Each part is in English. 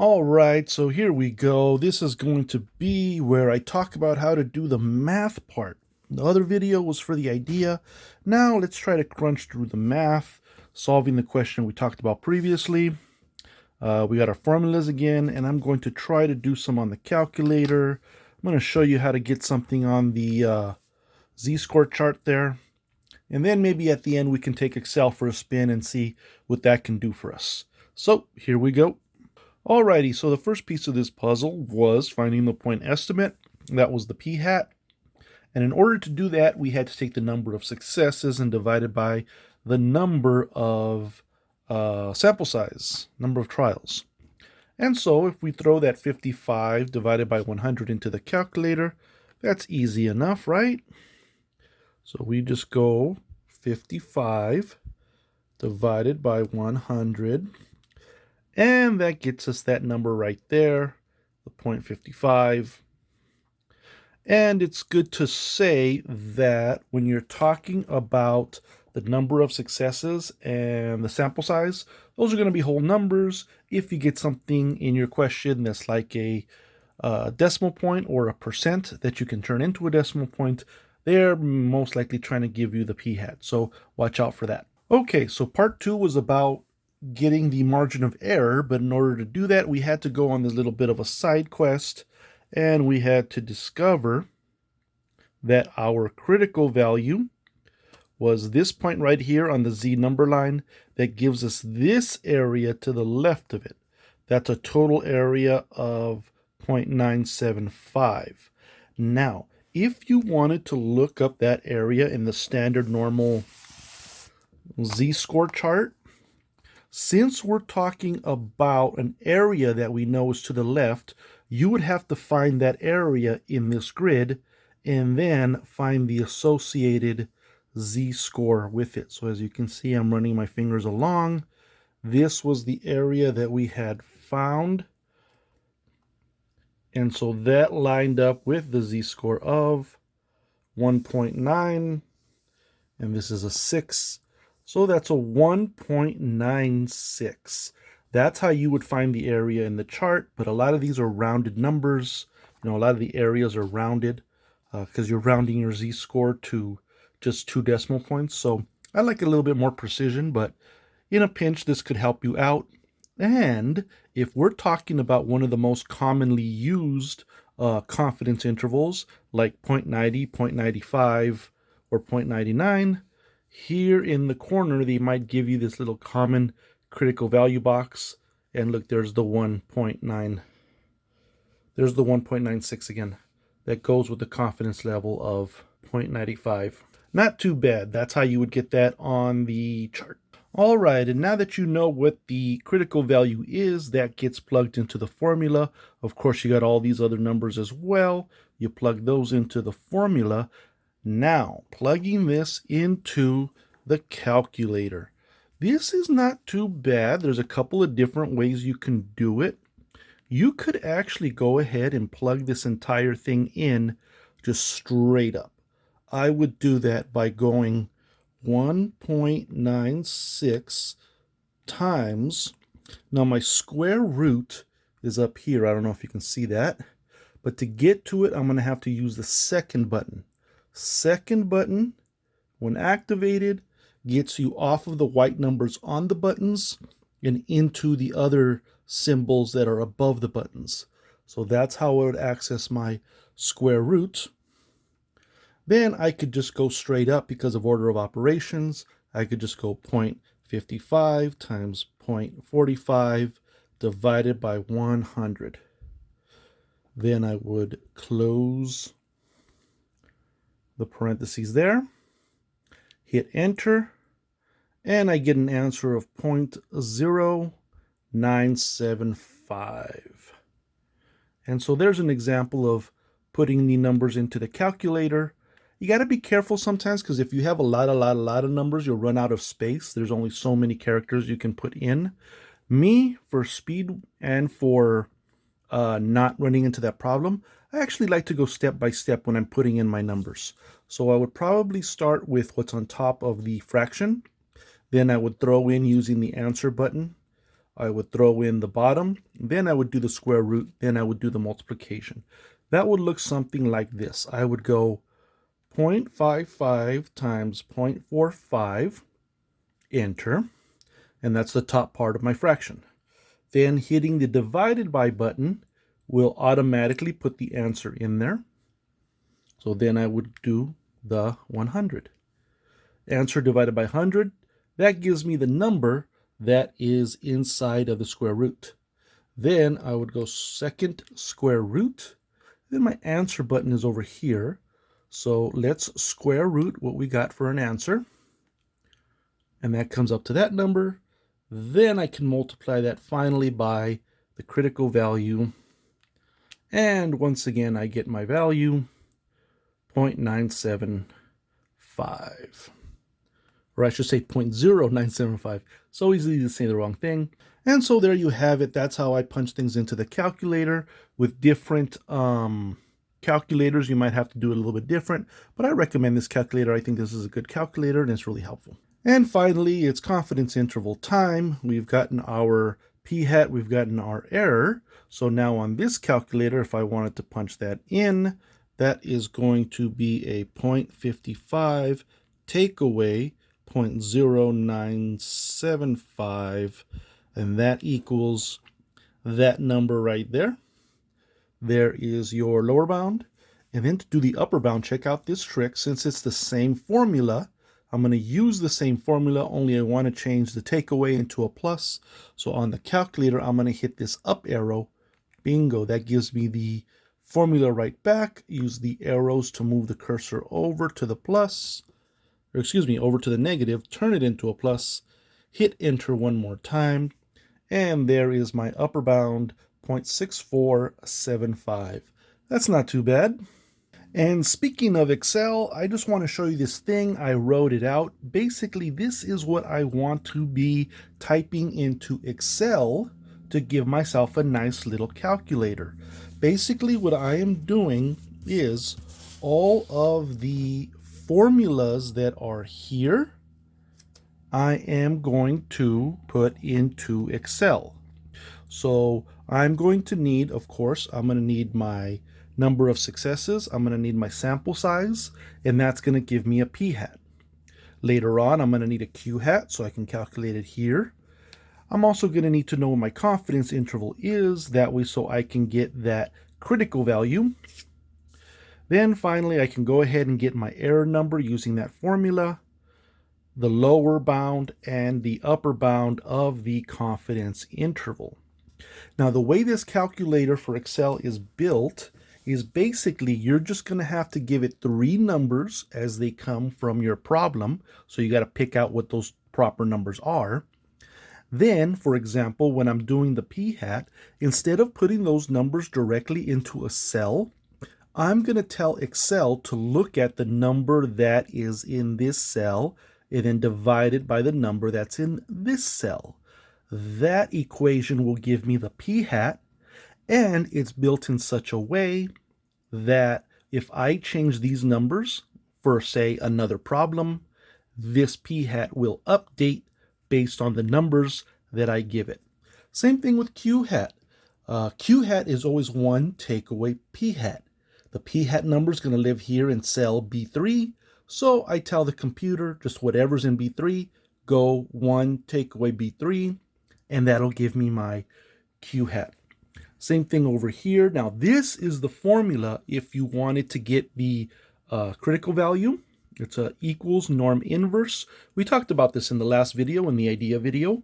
All right, so here we go. This is going to be where I talk about how to do the math part. The other video was for the idea. Now let's try to crunch through the math, solving the question we talked about previously. We got our formulas again, and I'm going to try to do some on the calculator. I'm going to show you how to get something on the z-score chart there. And then maybe at the end we can take Excel for a spin and see what that can do for us. So here we go. Alrighty, so the first piece of this puzzle was finding the point estimate. That was the p-hat. And in order to do that, we had to take the number of successes and divide it by the number of sample size, number of trials. And so if we throw that 55 divided by 100 into the calculator, that's easy enough, right? So we just go 55 divided by 100. And that gets us that number right there, the 0.55. And it's good to say that when you're talking about the number of successes and the sample size, those are going to be whole numbers. If you get something in your question that's like a decimal point or a percent that you can turn into a decimal point, they're most likely trying to give you the p-hat. So watch out for that. Okay, so part 2 was about getting the margin of error, but in order to do that, we had to go on this little bit of a side quest, and we had to discover that our critical value was this point right here on the Z number line that gives us this area to the left of it. That's a total area of 0.975. Now, if you wanted to look up that area in the standard normal Z-score chart, since we're talking about an area that we know is to the left, you would have to find that area in this grid and then find the associated z-score with it. So as you can see, I'm running my fingers along. This was the area that we had found. And so that lined up with the z-score of 1.9, and this is a 6. So that's a 1.96. That's how you would find the area in the chart, but a lot of these are rounded numbers. A lot of the areas are rounded because you're rounding your z-score to just 2 decimal points. So I like a little bit more precision, but in a pinch, this could help you out. And if we're talking about one of the most commonly used confidence intervals, like 0.90, 0.95, or 0.99, here in the corner, they might give you this little common critical value box. And look, there's the 1.9. There's the 1.96 again. That goes with the confidence level of 0.95. Not too bad. That's how you would get that on the chart. All right, and now that you know what the critical value is, that gets plugged into the formula. Of course, you got all these other numbers as well. You plug those into the formula. Now, plugging this into the calculator. This is not too bad. There's a couple of different ways you can do it. You could actually go ahead and plug this entire thing in just straight up. I would do that by going 1.96 times. Now my square root is up here. I don't know if you can see that. But to get to it, I'm going to have to use the second button. Second button, when activated, gets you off of the white numbers on the buttons and into the other symbols that are above the buttons. So that's how I would access my square root. Then I could just go straight up because of order of operations. I could just go 0.55 times 0.45 divided by 100. Then I would close the parentheses there, hit enter, and I get an answer of 0.0975. And so there's an example of putting the numbers into the calculator. You got to be careful sometimes because if you have a lot of numbers, you'll run out of space. There's only so many characters you can put in. Me, for speed and for not running into that problem, I actually like to go step by step when I'm putting in my numbers. So I would probably start with what's on top of the fraction. Then I would throw in using the answer button I would throw in the bottom, then I would do the square root, then I would do the multiplication. That would look something like this. I would go 0.55 times 0.45, enter, and that's the top part of my fraction. Then hitting the divided by button will automatically put the answer in there. So then I would do the 100. Answer divided by 100, that gives me the number that is inside of the square root. Then I would go second square root. Then my answer button is over here. So let's square root what we got for an answer. And that comes up to that number. Then I can multiply that finally by the critical value. And once again, I get my value, 0.975. Or I should say 0.0975. So easy to say the wrong thing. And so there you have it. That's how I punch things into the calculator. With different calculators, you might have to do it a little bit different, but I recommend this calculator. I think this is a good calculator and it's really helpful. And finally, it's confidence interval time. We've gotten our p-hat, we've gotten our error. So now on this calculator, if I wanted to punch that in, that is going to be a 0.55 take away 0.0975, and that equals that number right there. There is your lower bound. And then to do the upper bound, check out this trick. Since it's the same formula, I'm going to use the same formula, only I want to change the takeaway into a plus. So on the calculator, I'm going to hit this up arrow. Bingo, that gives me the formula right back. Use the arrows to move the cursor over to the plus. Or excuse me, over to the negative, turn it into a plus, hit enter one more time, and there is my upper bound, 0.6475. That's not too bad. And speaking of Excel, I just want to show you this thing. I wrote it out. Basically, this is what I want to be typing into Excel to give myself a nice little calculator. Basically, what I am doing is all of the formulas that are here, I am going to put into Excel. So I'm going to need, of course, I'm going to need my number of successes, I'm going to need my sample size, and that's going to give me a p-hat. Later on, I'm going to need a q-hat, so I can calculate it here. I'm also going to need to know what my confidence interval is, that way so I can get that critical value. Then finally, I can go ahead and get my error number using that formula, the lower bound and the upper bound of the confidence interval. Now, the way this calculator for Excel is built is basically you're just going to have to give it 3 numbers as they come from your problem. So you got to pick out what those proper numbers are. Then, for example, when I'm doing the p-hat, instead of putting those numbers directly into a cell, I'm going to tell Excel to look at the number that is in this cell and then divide it by the number that's in this cell. That equation will give me the p-hat, and it's built in such a way that if I change these numbers for, say, another problem, this p-hat will update based on the numbers that I give it. Same thing with q-hat. Q-hat is always 1 take away p-hat. The p-hat number is going to live here in cell B3, so I tell the computer just whatever's in B3, go 1 take away B3, and that'll give me my q-hat. Same thing over here. Now this is the formula if you wanted to get the critical value. It's a equals norm inverse. We talked about this in the last video, in the idea video.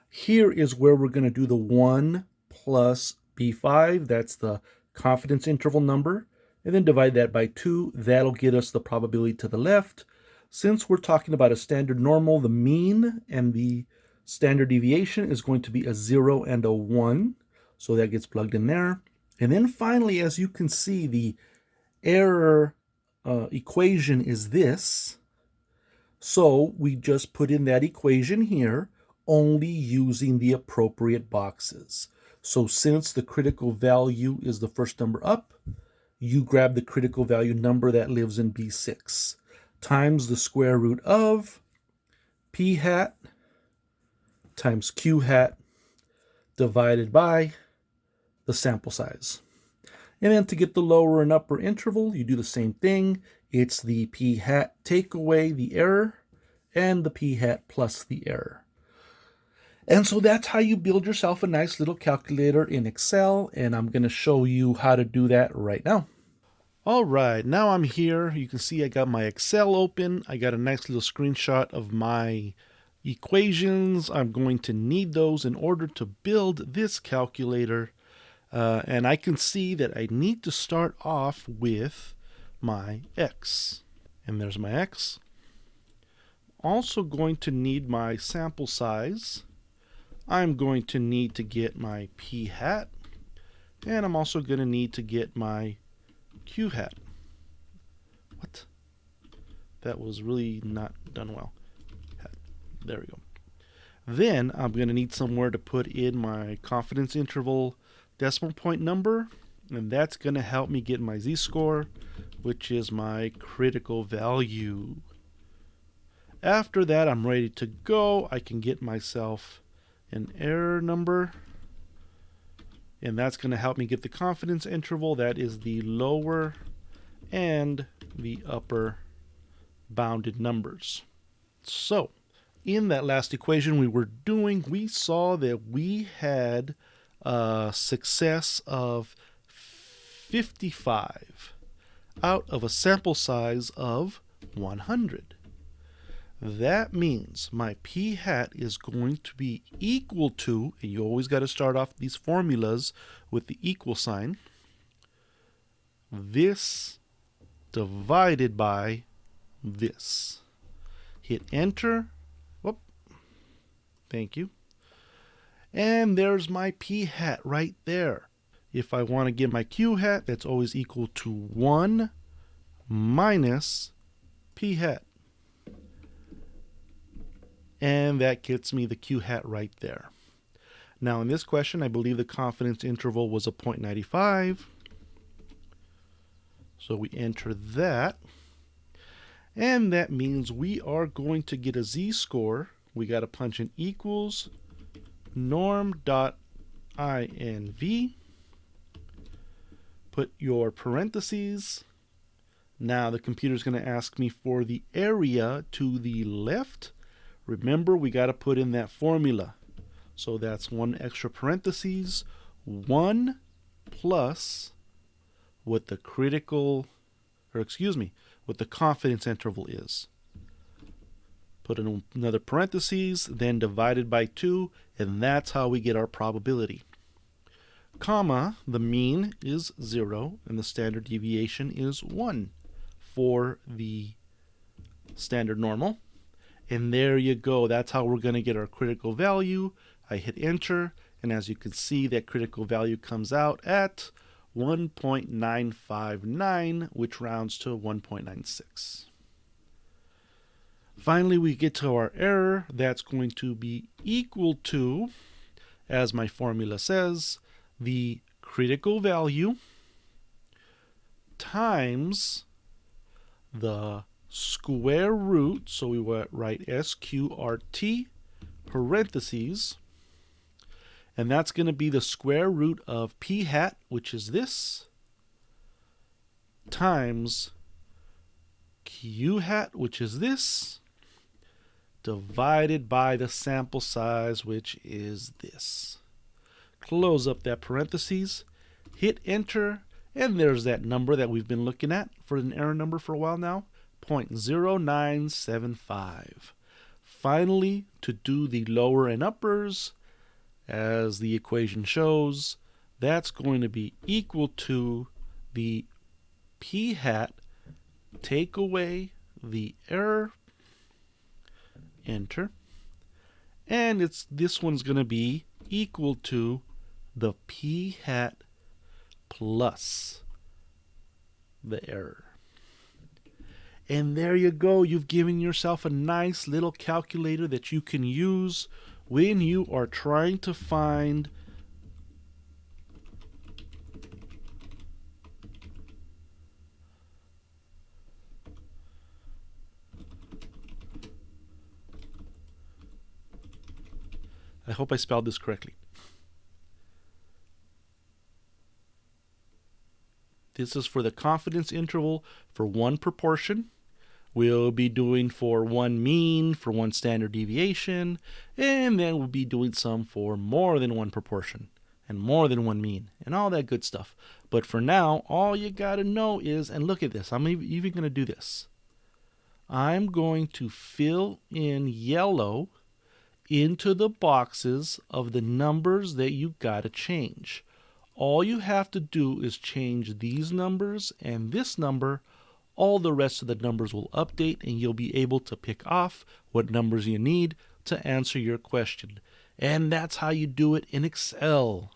Here is where we're going to do the 1 plus B5. That's the confidence interval number. And then divide that by 2. That'll get us the probability to the left. Since we're talking about a standard normal, the mean and the standard deviation is going to be a 0 and a 1. So that gets plugged in there. And then finally, as you can see, the error equation is this. So we just put in that equation here, only using the appropriate boxes. So since the critical value is the first number up, you grab the critical value number that lives in B6 times the square root of p-hat times q-hat divided by the sample size. And then to get the lower and upper interval, you do the same thing. It's the p hat take away the error and the p hat plus the error. And so that's how you build yourself a nice little calculator in Excel, and I'm going to show you how to do that right now. All right, now I'm here. You can see I got my Excel open. I got a nice little screenshot of my equations. I'm going to need those in order to build this calculator. And I can see that I need to start off with my x. And there's my x. Also going to need my sample size. I'm going to need to get my p hat. And I'm also going to need to get my q hat. What? That was really not done well. There we go. Then I'm going to need somewhere to put in my confidence interval decimal point number, and that's going to help me get my z-score, which is my critical value. After that, I'm ready to go. I can get myself an error number, and that's going to help me get the confidence interval. That is the lower and the upper bounded numbers. So in that last equation we saw that we had a success of 55 out of a sample size of 100. That means my p hat is going to be equal to, and you always got to start off these formulas with the equal sign, this divided by this. Hit enter. Whoop. Thank you. And there's my p hat right there. If I want to get my q hat, that's always equal to 1 minus p hat. And that gets me the q hat right there. Now in this question, I believe the confidence interval was a 0.95. So we enter that. And that means we are going to get a z-score. We got to punch in equals norm.inv. Put your parentheses. Now the computer's going to ask me for the area to the left. Remember, we got to put in that formula. So that's one extra parentheses, 1 plus what the what the confidence interval is. Put in another parentheses, then divided by 2, and that's how we get our probability. Comma, the mean is 0, and the standard deviation is 1 for the standard normal. And there you go. That's how we're going to get our critical value. I hit enter, and as you can see, that critical value comes out at 1.959, which rounds to 1.96. Finally, we get to our error. That's going to be equal to, as my formula says, the critical value times the square root, so we would write SQRT, parentheses, and that's going to be the square root of p hat, which is this, times q hat, which is this, divided by the sample size, which is this. Close up that parentheses, hit enter, and there's that number that we've been looking at for an error number for a while now, 0.0975. Finally, to do the lower and uppers, as the equation shows, that's going to be equal to the p hat, take away the error, enter, and this one's going to be equal to the p hat plus the error. And there you go. You've given yourself a nice little calculator that you can use when you are trying to find I hope I spelled this correctly. This is for the confidence interval for one proportion. We'll be doing for one mean, for one standard deviation, and then we'll be doing some for more than one proportion and more than one mean and all that good stuff. But for now, all you got to know is, and look at this, I'm even going to do this. I'm going to fill in yellow into the boxes of the numbers that you got to change. All you have to do is change these numbers and this number. All the rest of the numbers will update and you'll be able to pick off what numbers you need to answer your question. And that's how you do it in Excel.